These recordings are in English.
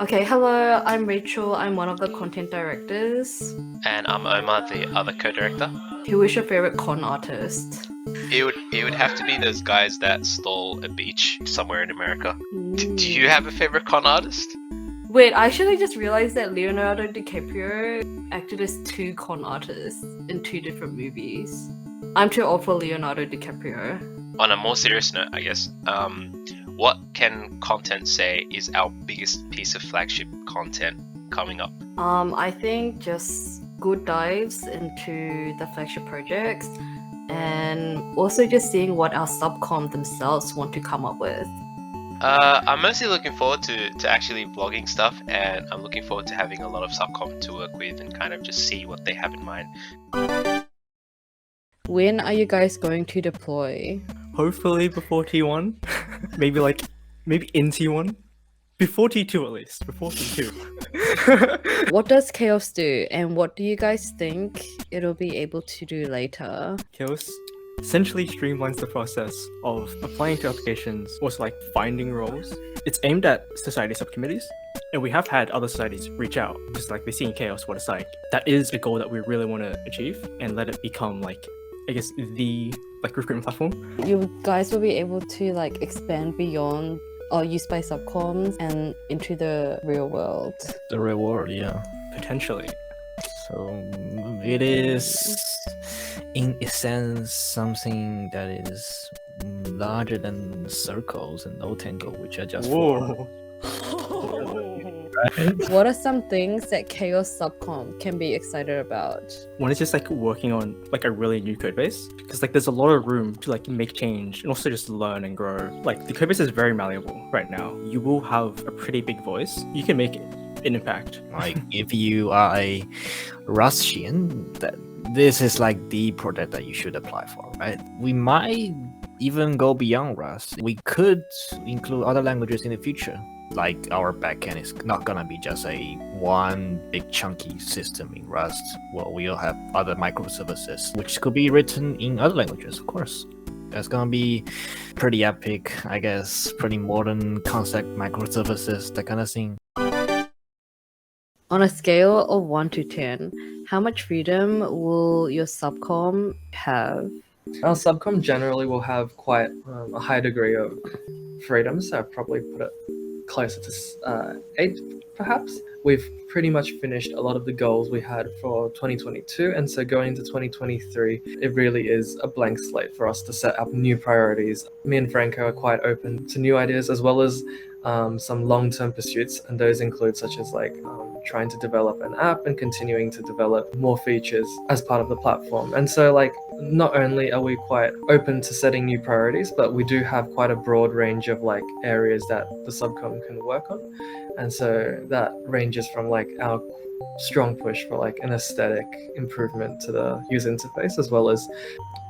Okay, hello, I'm Rachel. I'm one of the content directors. And I'm Omar, the other co-director. Who is your favorite con artist? It would have to be those guys that stole a beach somewhere in America. Do you have a favorite con artist? Wait, I actually just realized that Leonardo DiCaprio acted as two con artists in two different movies. I'm too old for Leonardo DiCaprio. On a more serious note, I guess, what can content say is our biggest piece of flagship content coming up? I think just good dives into the flagship projects and also just seeing what our subcom themselves want to come up with. I'm mostly looking forward to actually vlogging stuff, and I'm looking forward to having a lot of subcom to work with and kind of just see what they have in mind. When are you guys going to deploy? Hopefully before T1. maybe in T1. Before T2 at least. Before T2. What does Chaos do, and what do you guys think it'll be able to do later? Chaos essentially streamlines the process of applying to applications, also like finding roles. It's aimed at society subcommittees, and we have had other societies reach out, just like they see in Chaos what it's like. That is a goal that we really want to achieve and let it become the recruitment platform. You guys will be able to expand beyond or use by subcoms and into the real world. The real world, yeah. Potentially. So it is, in essence, something that is larger than circles and Notangles, which are just Whoa. What are some things that Chaos subcom can be excited about? One is just working on a really new code base, because there's a lot of room to make change and also just learn and grow. The code base is very malleable right now. You will have a pretty big voice. You can make an impact. If you are a Russian, this is the project that you should apply for, right? We might even go beyond Rust. We could include other languages in the future. Our backend is not gonna be just a one big chunky system in Rust. Well, we'll have other microservices, which could be written in other languages, of course. That's gonna be pretty epic, I guess, pretty modern concept microservices, that kind of thing. On a scale of 1 to 10, how much freedom will your subcom have? Our subcom generally will have quite a high degree of freedom, so I'd probably put it closer to 8 perhaps. We've pretty much finished a lot of the goals we had for 2022, and so going into 2023 it really is a blank slate for us to set up new priorities. Me and Franco are quite open to new ideas, as well as some long-term pursuits, and those include such as trying to develop an app and continuing to develop more features as part of the platform. And so not only are we quite open to setting new priorities, but we do have quite a broad range of areas that the subcom can work on. And so that ranges from our strong push for an aesthetic improvement to the user interface, as well as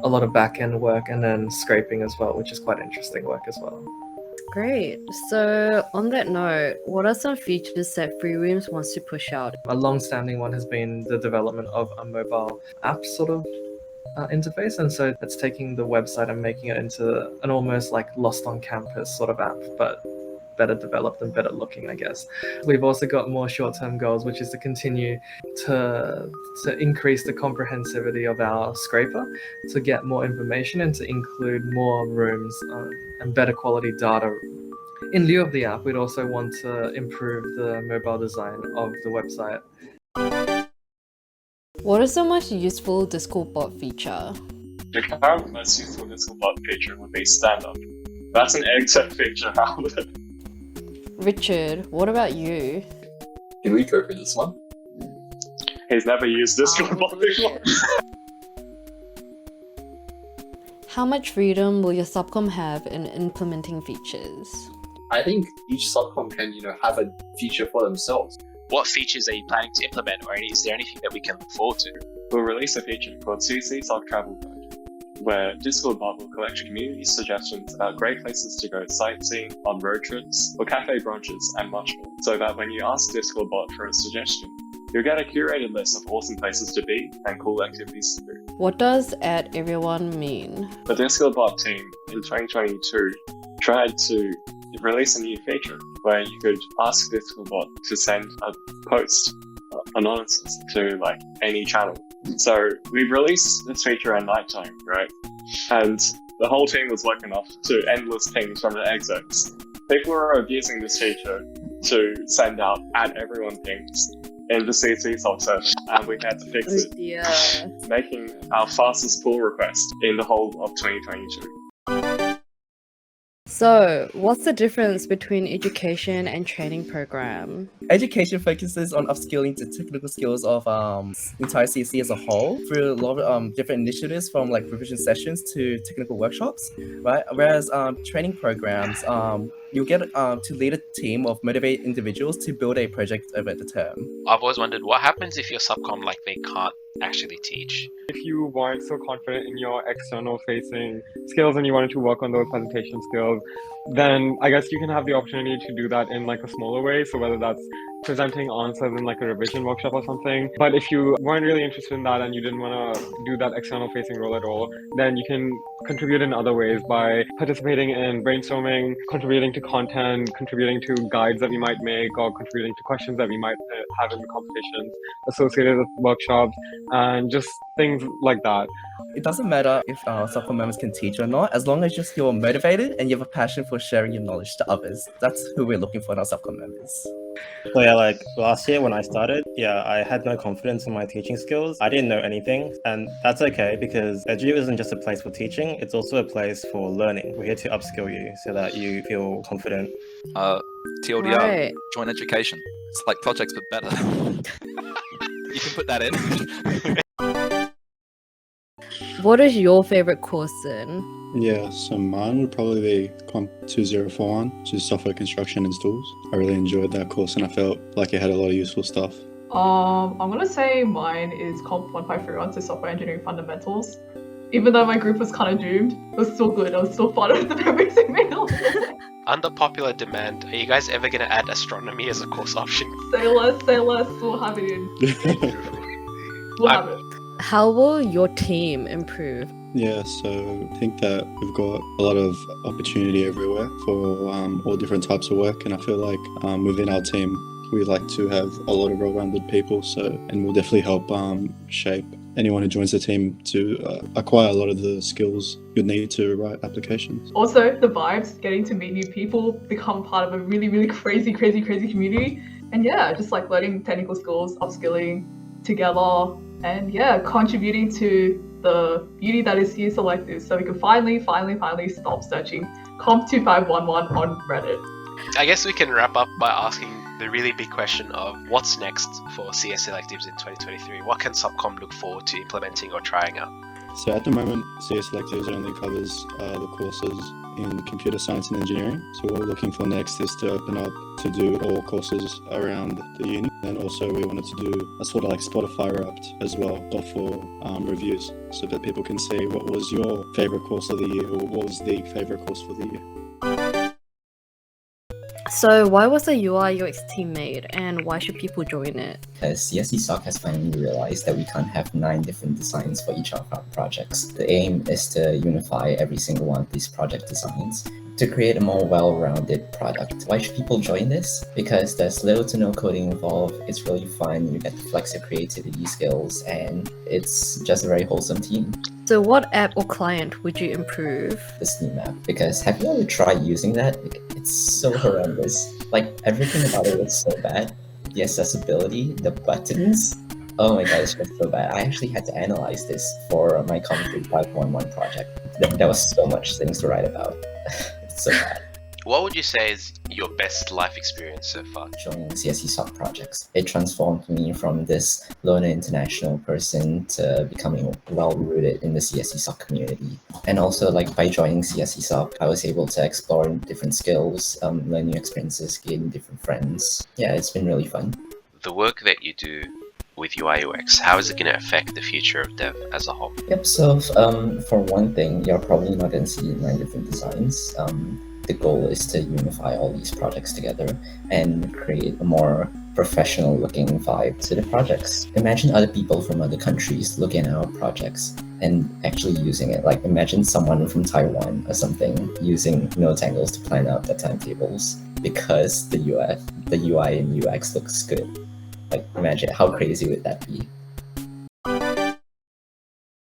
a lot of back-end work, and then scraping as well, which is quite interesting work as well. Great. So on that note, what are some features that Freerooms wants to push out? A long-standing one has been the development of a mobile app sort of interface, and so that's taking the website and making it into an almost Lost on Campus sort of app, but better developed and better looking, I guess. We've also got more short-term goals, which is to continue to increase the comprehensivity of our scraper, to get more information and to include more rooms and better quality data. In lieu of the app, we'd also want to improve the mobile design of the website. What is the most useful Discord bot feature? The current most useful Discord bot feature would be stand-up. That's an egg-tip feature, Howard. Richard, what about you? Can we go for this one? He's never used Discord bot before. How much freedom will your subcom have in implementing features? I think each subcom can, have a feature for themselves. What features are you planning to implement, or is there anything that we can look forward to? We'll release a feature called CSESoc Development, where Discord bot will collect community suggestions about great places to go sightseeing, on road trips, or cafe brunches, and much more, so that when you ask Discord bot for a suggestion, you'll get a curated list of awesome places to be and cool activities to do. What does add everyone mean? The Discord bot team in 2022 tried to release a new feature where you could ask Discord bot to send a post anonymous to like any channel. So we released this feature at nighttime, right? And the whole team was woken up to endless pings from the execs. People were abusing this feature to send out at everyone pings in the CSESoc server, and we had to fix it, making our fastest pull request in the whole of 2022. So, what's the difference between education and training program? Education focuses on upskilling the technical skills of entire CSE as a whole through a lot of different initiatives, from like revision sessions to technical workshops, right? Whereas training programs, you get to lead a team of motivated individuals to build a project over the term. I've always wondered what happens if your subcom like they can't actually teach. If you weren't so confident in your external facing skills and you wanted to work on those presentation skills, then I guess you can have the opportunity to do that in like a smaller way. So whether that's presenting answers in like a revision workshop or something. But if you weren't really interested in that and you didn't want to do that external facing role at all, then you can contribute in other ways by participating in brainstorming, contributing to content, contributing to guides that we might make, or contributing to questions that we might have in the competitions associated with workshops, and just things like that. It doesn't matter if subcom members can teach or not, as long as you're motivated and you have a passion for sharing your knowledge to others. That's who we're looking for in our subcom members. So yeah, like last year when I started, I had no confidence in my teaching skills. I didn't know anything, and that's okay because Edu isn't just a place for teaching, it's also a place for learning. We're here to upskill you so that you feel confident. TLDR, Right. join education. It's like projects but better. You can put that in. What is your favorite course then? Yeah, so mine would probably be Comp 2041, which is software construction and tools. I really enjoyed that course and I felt like it had a lot of useful stuff. I'm gonna say mine is Comp 153, so software engineering fundamentals. Even though my group was kind of doomed, it was still good. It was still fun with the memories it made. Under popular demand, are you guys ever going to add astronomy as a course option? Say less, we'll have it in. We'll have it. How will your team improve? Yeah, so I think that we've got a lot of opportunity everywhere for all different types of work, and I feel like within our team we like to have a lot of well-rounded people, and we'll definitely help shape anyone who joins the team to acquire a lot of the skills you'd need to write applications. Also, the vibes, getting to meet new people, become part of a really, really crazy community, and just like learning technical skills, upskilling together, and contributing to the beauty that is CSElectives, so we can finally stop searching Comp 2511 on Reddit. I guess we can wrap up by asking the really big question of what's next for CSElectives in 2023. What can Subcom look forward to implementing or trying out? So at the moment, CSElectives only covers the courses in computer science and engineering. So what we're looking for next is to open up to do all courses around the uni. And also we wanted to do a sort of like Spotify Wrapped as well, but for reviews, so that people can see what was your favorite course of the year or what was the favorite course for the year. So why was the UI UX team made, and why should people join it? Because CSESoc has finally realized that we can't have 9 different designs for each of our projects. The aim is to unify every single one of these project designs to create a more well-rounded product. Why should people join this? Because there's little to no coding involved, it's really fun, you get to flex your creativity skills, and it's just a very wholesome team. So what app or client would you improve? The Steam app, because have you ever tried using that? It's so horrendous. Like, everything about it is so bad. The accessibility, the buttons, oh my god, it's just so bad. I actually had to analyze this for my Comp 3511 project. There was so much things to write about. It's so bad. What would you say is your best life experience so far? Joining CSESoc Projects. It transformed me from this loner international person to becoming well-rooted in the CSESoc community. And also, like, by joining CSESoc, I was able to explore different skills, learn new experiences, gain different friends. Yeah, it's been really fun. The work that you do with UI UX, how is it going to affect the future of dev as a whole? Yep, so for one thing, you're probably not going to see 9 different designs. The goal is to unify all these projects together and create a more professional looking vibe to the projects. Imagine other people from other countries looking at our projects and actually using it. Like imagine someone from Taiwan or something using Notangles to plan out their timetables because the UI and UX looks good. Like imagine how crazy would that be?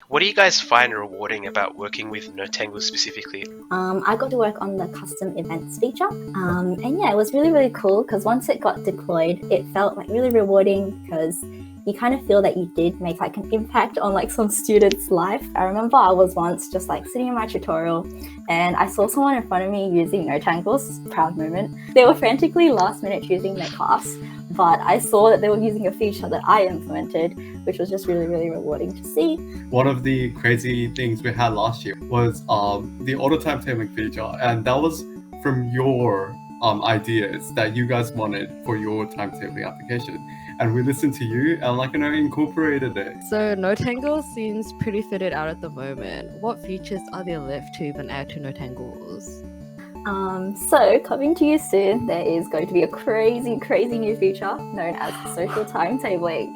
What do you guys find rewarding about working with Notangles specifically? I got to work on the custom events feature, and yeah, it was really cool because once it got deployed, it felt like really rewarding because you kind of feel that you did make like an impact on like some student's life. I remember I was once just like sitting in my tutorial and I saw someone in front of me using Notangles, proud moment. They were frantically last minute choosing their class, but I saw that they were using a feature that I implemented, which was just really rewarding to see. One of the crazy things we had last year was the auto timetabling feature, and that was from your ideas that you guys wanted for your timetabling application. And we listened to you and incorporated it. So Notangles seems pretty fitted out at the moment. What features are there left to even add to Notangles? So coming to you soon, there is going to be a crazy new feature known as social timetabling.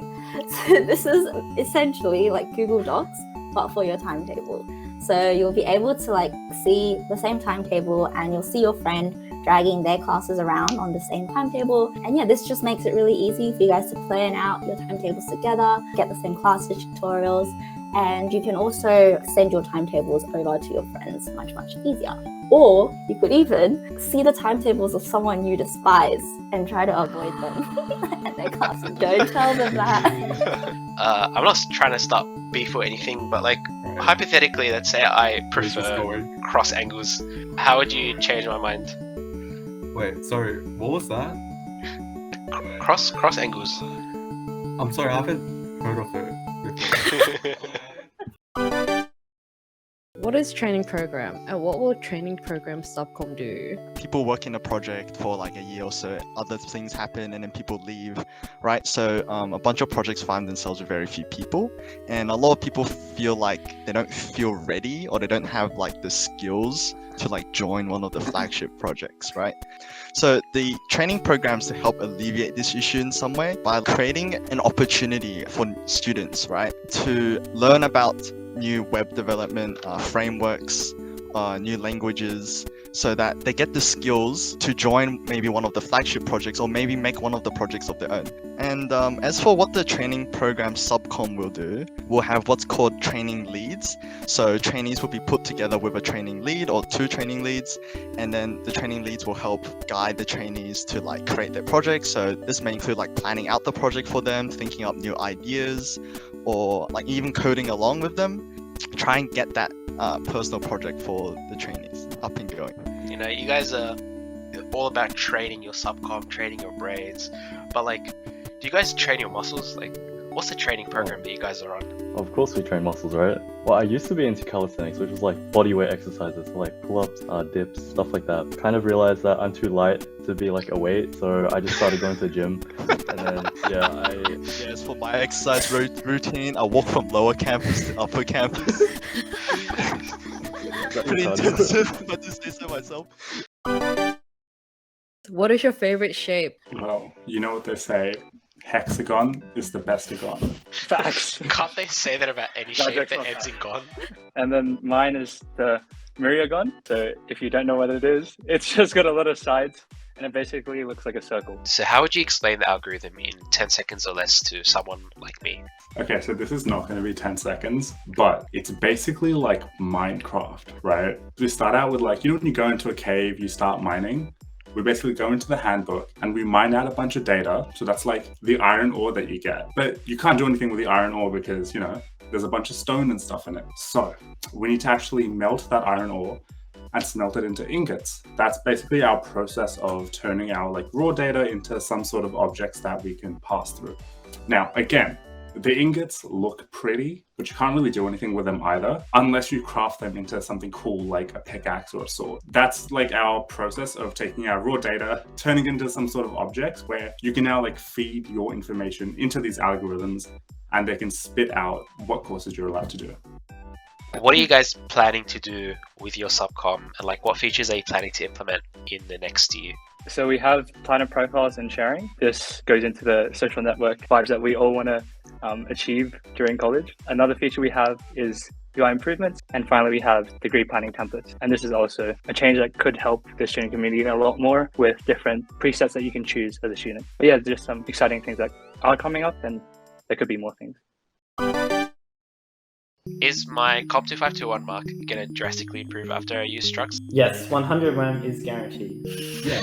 So this is essentially like Google Docs, but for your timetable. So you'll be able to see the same timetable and you'll see your friend dragging their classes around on the same timetable. And yeah, this just makes it really easy for you guys to plan out your timetables together, get the same classes, tutorials, and you can also send your timetables over to your friends much easier. Or you could even see the timetables of someone you despise and try to avoid them at their classes. Don't tell them that. I'm not trying to start beef or anything, but hypothetically, let's say I prefer cross angles. How would you change my mind? Wait, sorry, what was that? Cross angles. I'm sorry, I haven't heard of it. What is training program and what will training program subcom do? People work in a project for like a year or so, other things happen and then people leave, right? So a bunch of projects find themselves with very few people, and a lot of people feel like they don't feel ready or they don't have the skills to join one of the flagship projects, right? So the training programs to help alleviate this issue in some way by creating an opportunity for students, right, to learn about new web development frameworks, new languages, so that they get the skills to join maybe one of the flagship projects or maybe make one of the projects of their own. And as for what the training program subcom will do, we'll have what's called training leads. So trainees will be put together with a training lead or two training leads, and then the training leads will help guide the trainees to create their projects. So this may include planning out the project for them, thinking up new ideas, or even coding along with them. Try and get that personal project for the trainees up and going. You guys are all about training your subcom, training your brains, but do you guys train your muscles? What's the training program that you guys are on? Of course we train muscles, right? Well, I used to be into calisthenics, which was body weight exercises, so pull-ups, dips, stuff like that. Kind of realized that I'm too light to be a weight, so I just started going to the gym. And then, Yes, for my exercise routine, I walk from lower campus to upper campus. Pretty intensive, but to say so myself. What is your favorite shape? Well, you know what they say, hexagon is the bestagon. Facts. Can't they say that about any shape that ends in gon? And then mine is the Myriagon. So if you don't know what it is, it's just got a lot of sides and it basically looks like a circle. So how would you explain the algorithm in 10 seconds or less to someone like me? Okay, so this is not going to be 10 seconds, but it's basically like Minecraft, right? We start out with when you go into a cave, you start mining. We basically go into the handbook and we mine out a bunch of data. So that's the iron ore that you get. But you can't do anything with the iron ore because, there's a bunch of stone and stuff in it. So we need to actually melt that iron ore and smelt it into ingots. That's basically our process of turning our raw data into some sort of objects that we can pass through. Now, again, the ingots look pretty, but you can't really do anything with them either, unless you craft them into something cool like a pickaxe or a sword. That's our process of taking our raw data, turning it into some sort of objects where you can now feed your information into these algorithms and they can spit out what courses you're allowed to do. What are you guys planning to do with your subcom, and what features are you planning to implement in the next year? So we have planet profiles and sharing. This goes into the social network vibes that we all want to achieve during college. Another feature we have is UI improvements. And finally, we have degree planning templates. And this is also a change that could help the student community a lot more with different presets that you can choose as a student. But yeah, there's some exciting things that are coming up, and there could be more things. Is my Comp 2521 mark going to drastically improve after I use Structs? Yes, 100 RAM is guaranteed. Yeah.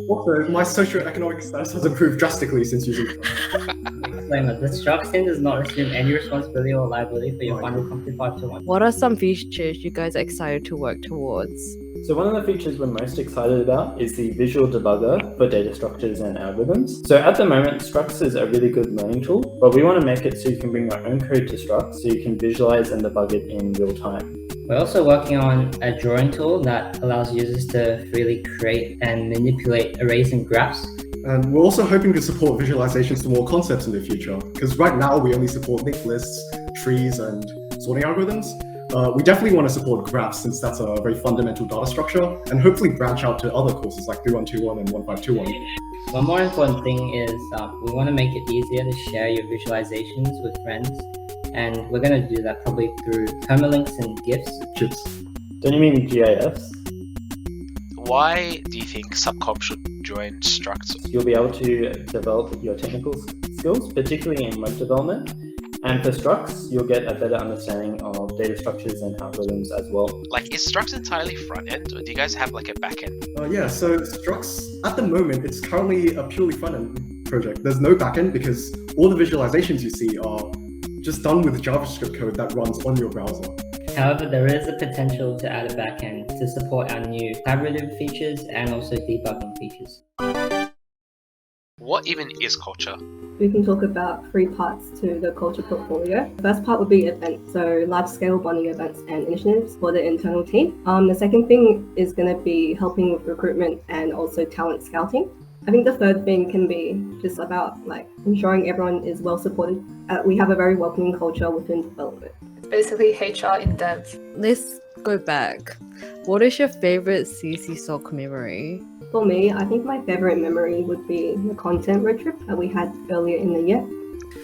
Also, my socioeconomic status has improved drastically since using Structs. Disclaimer, the Structs team does not assume any responsibility or liability for your final Comp 2521. What are some features you guys are excited to work towards? So one of the features we're most excited about is the visual debugger for data structures and algorithms. So at the moment, Structs is a really good learning tool, but we want to make it so you can bring your own code to Structs so you can visualize and debug it in real time. We're also working on a drawing tool that allows users to freely create and manipulate arrays and graphs. And we're also hoping to support visualizations to more concepts in the future, because right now we only support linked lists, trees, and sorting algorithms. We definitely want to support graphs since that's a very fundamental data structure, and hopefully branch out to other courses like 3121 and 1521. One more important thing is we want to make it easier to share your visualizations with friends, and we're going to do that probably through permalinks and GIFs. GIFs. Don't you mean GIFs? Why do you think Subcom should join Structs? You'll be able to develop your technical skills, particularly in web development. And for Structs, you'll get a better understanding of data structures and algorithms as well. Like, is Structs entirely front end, or do you guys have like a back end? Yeah, so Structs, at the moment, it's currently a purely front end project. There's no back end because all the visualizations you see are just done with JavaScript code that runs on your browser. However, there is a potential to add a backend to support our new collaborative features and also debugging features. What even is culture? We can talk about 3 parts to the culture portfolio. The first part would be events, so large-scale bonding events and initiatives for the internal team. The second thing is going to be helping with recruitment and also talent scouting. I think the third thing can be just about like ensuring everyone is well supported. We have a very welcoming culture within development. It's basically HR in dev. Let's go back. What is your favorite CSESoc memory? For me, I think my favorite memory would be the content road trip that we had earlier in the year.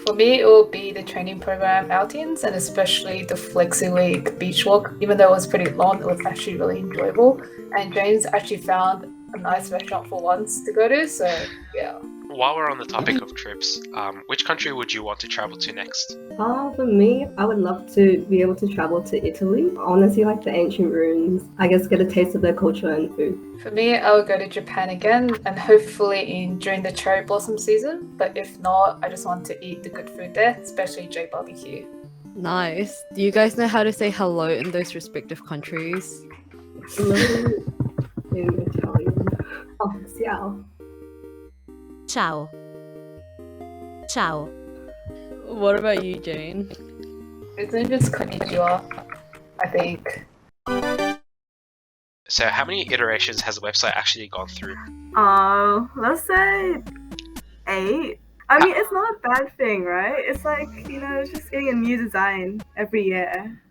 For me, it will be the training program outings and especially the Flexi Week beach walk. Even though it was pretty long, it was actually really enjoyable. And James actually found a nice restaurant for once to go to, so yeah. While we're on the topic of trips, which country would you want to travel to next? For me, I would love to be able to travel to Italy. I want to see like the ancient ruins. I guess get a taste of their culture and food. For me, I would go to Japan again and hopefully during the cherry blossom season. But if not, I just want to eat the good food there, especially J barbecue. Nice. Do you guys know how to say hello in those respective countries? Hello in Italian. Oh, ciao. Ciao. Ciao. What about you, Jane? Isn't it just konnichiwa, I think. So how many iterations has the website actually gone through? Let's say 8. I mean, it's not a bad thing, right? It's like, it's just getting a new design every year.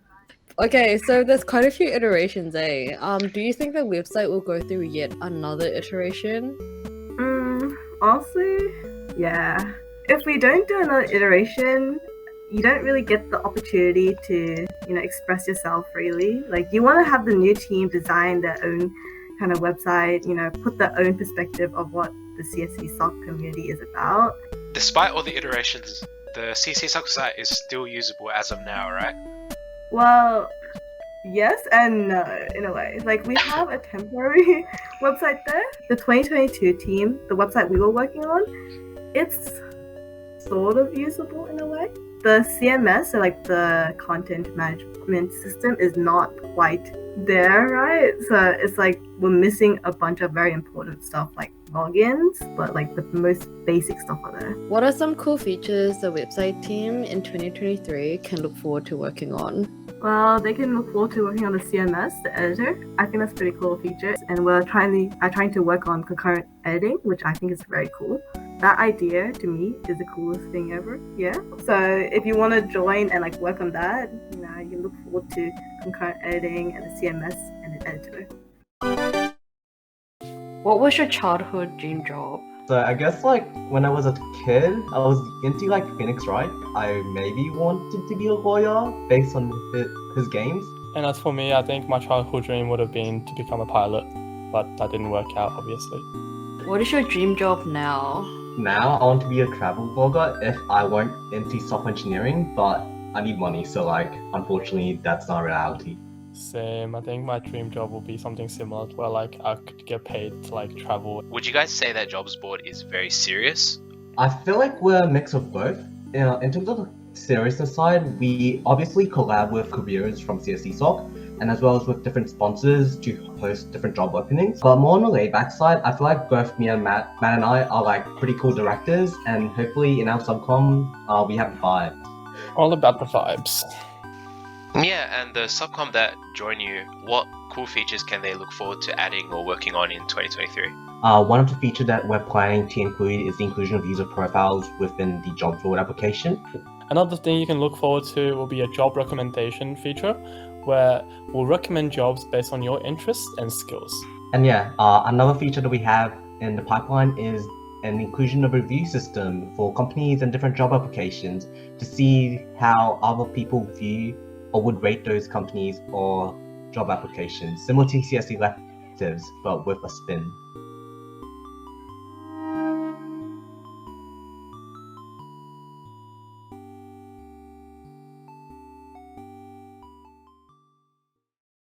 Okay, so there's quite a few iterations, eh? Do you think the website will go through yet another iteration? Honestly, yeah. If we don't do another iteration, you don't really get the opportunity to, express yourself freely. Like, you want to have the new team design their own kind of website, put their own perspective of what the CSESoc community is about. Despite all the iterations, the CSESoc site is still usable as of now, right? Well, yes and no, in a way. Like, we have a temporary website there. The 2022 team, the website we were working on, it's sort of usable in a way. The CMS, so like the content management system, is not quite there, right? So it's like we're missing a bunch of very important stuff like logins, but like the most basic stuff are there. What are some cool features the website team in 2023 can look forward to working on? Well, they can look forward to working on the CMS, the editor. I think that's a pretty cool feature. And we're trying to work on concurrent editing, which I think is very cool. That idea, to me, is the coolest thing ever. Yeah. So if you want to join and like work on that, you can look forward to concurrent editing and the CMS and the editor. What was your childhood dream job? So I guess like when I was a kid, I was into like Phoenix Wright. I maybe wanted to be a lawyer based on his games. And as for me, I think my childhood dream would have been to become a pilot, but that didn't work out, obviously. What is your dream job now? Now I want to be a travel vlogger if I weren't into software engineering, but I need money, so like unfortunately that's not reality. Same. I think my dream job will be something similar where like I could get paid to like travel. Would you guys say that Jobsboard is very serious? I feel like we're a mix of both. In terms of the seriousness side, we obviously collab with careers from CSESoc and as well as with different sponsors to host different job openings. But more on the laid back side, I feel like both me and Matt and I are like pretty cool directors, and hopefully in our subcom we have the vibe. All about the vibes. Yeah, and the subcom that join you, what cool features can they look forward to adding or working on in 2023? One of the features that we're planning to include is the inclusion of user profiles within the Jobsboard application. Another thing you can look forward to will be a job recommendation feature where we'll recommend jobs based on your interests and skills. And yeah, another feature that we have in the pipeline is an inclusion of a review system for companies and different job applications to see how other people view or would rate those companies or job applications, similar to CSElectives, but with a spin.